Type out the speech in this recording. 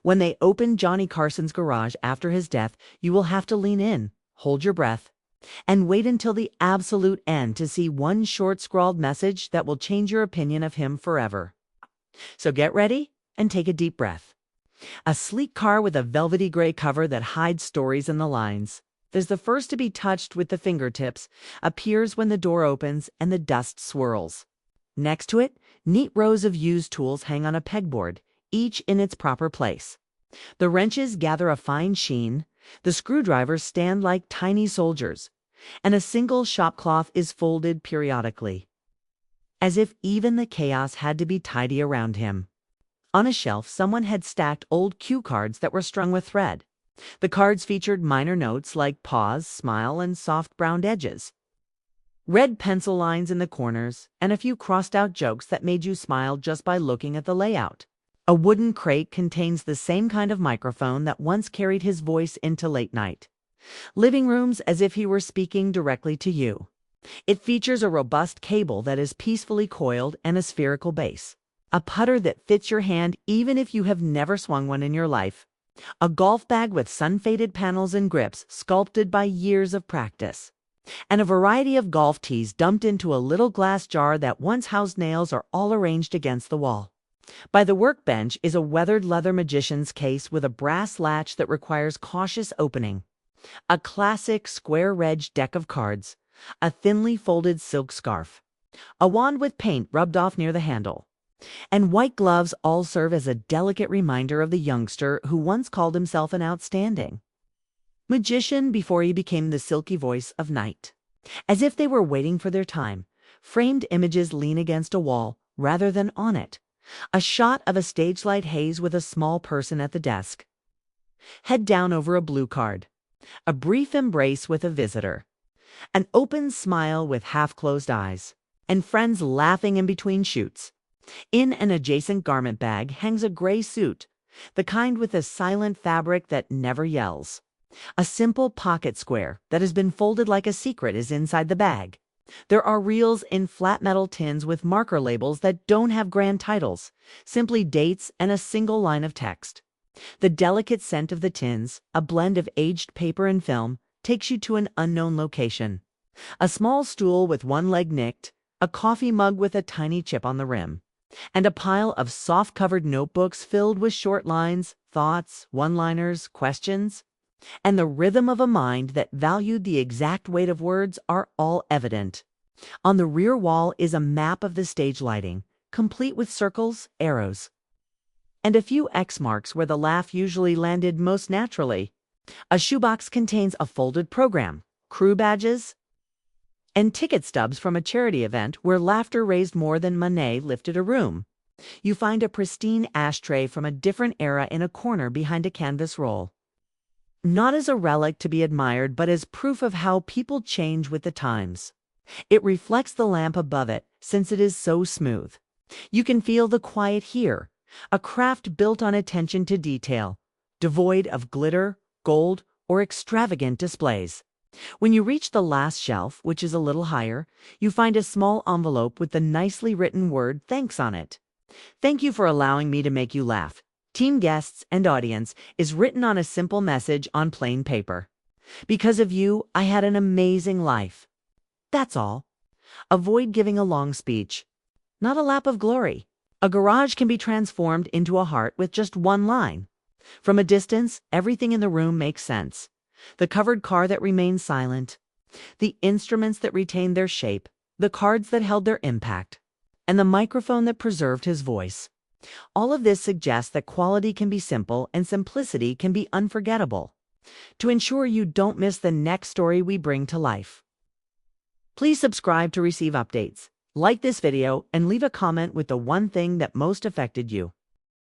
When they open Johnny Carson's garage after his death, you will have to lean in, hold your breath, and wait until the absolute end to see one short scrawled message that will change your opinion of him forever. So get ready and take a deep breath. A sleek car with a velvety gray cover that hides stories in the lines. There's the first to be touched with the fingertips, appears when the door opens and the dust swirls. Next to it, neat rows of used tools hang on a pegboard, each in its proper place. The wrenches gather a fine sheen, the screwdrivers stand like tiny soldiers, and a single shop cloth is folded periodically, as if even the chaos had to be tidy around him. On a shelf, someone had stacked old cue cards that were strung with thread. The cards featured minor notes like pause, smile, and soft browned edges. Red pencil lines in the corners, and a few crossed-out jokes that made you smile just by looking at the layout. A wooden crate contains the same kind of microphone that once carried his voice into late night living rooms, as if he were speaking directly to you. It features a robust cable that is peacefully coiled and a spherical base. A putter that fits your hand even if you have never swung one in your life. A golf bag with sun-faded panels and grips sculpted by years of practice. And a variety of golf tees dumped into a little glass jar that once housed nails are all arranged against the wall. By the workbench is a weathered leather magician's case with a brass latch that requires cautious opening. A classic square-edged deck of cards. A thinly folded silk scarf. A wand with paint rubbed off near the handle. And white gloves all serve as a delicate reminder of the youngster who once called himself an outstanding magician before he became the silky voice of night. As if they were waiting for their time, framed images lean against a wall rather than on it. A shot of a stage light haze with a small person at the desk. Head down over a blue card. A brief embrace with a visitor. An open smile with half-closed eyes. And friends laughing in between shoots. In an adjacent garment bag hangs a gray suit, the kind with a silent fabric that never yells. A simple pocket square that has been folded like a secret is inside the bag. There are reels in flat metal tins with marker labels that don't have grand titles, simply dates and a single line of text. The delicate scent of the tins, a blend of aged paper and film, takes you to an unknown location. A small stool with one leg nicked, a coffee mug with a tiny chip on the rim, and a pile of soft-covered notebooks filled with short lines, thoughts, one-liners, questions, and the rhythm of a mind that valued the exact weight of words are all evident. On the rear wall is a map of the stage lighting, complete with circles, arrows, and a few X marks where the laugh usually landed most naturally. A shoebox contains a folded program, crew badges, and ticket stubs from a charity event where laughter raised more than money lifted a room. You find a pristine ashtray from a different era in a corner behind a canvas roll. Not as a relic to be admired, but as proof of how people change with the times. It reflects the lamp above it, since it is so smooth. You can feel the quiet here, a craft built on attention to detail, devoid of glitter, gold, or extravagant displays. When you reach the last shelf, which is a little higher, you find a small envelope with the nicely written word "thanks" on it. "Thank you for allowing me to make you laugh. Team guests and audience" is written on a simple message on plain paper. "Because of you, I had an amazing life." That's all. Avoid giving a long speech. Not a lap of glory. A garage can be transformed into a heart with just one line. From a distance, everything in the room makes sense. The covered car that remained silent, the instruments that retained their shape, the cards that held their impact, and the microphone that preserved his voice. All of this suggests that quality can be simple and simplicity can be unforgettable. To ensure you don't miss the next story we bring to life, please subscribe to receive updates, like this video, and leave a comment with the one thing that most affected you.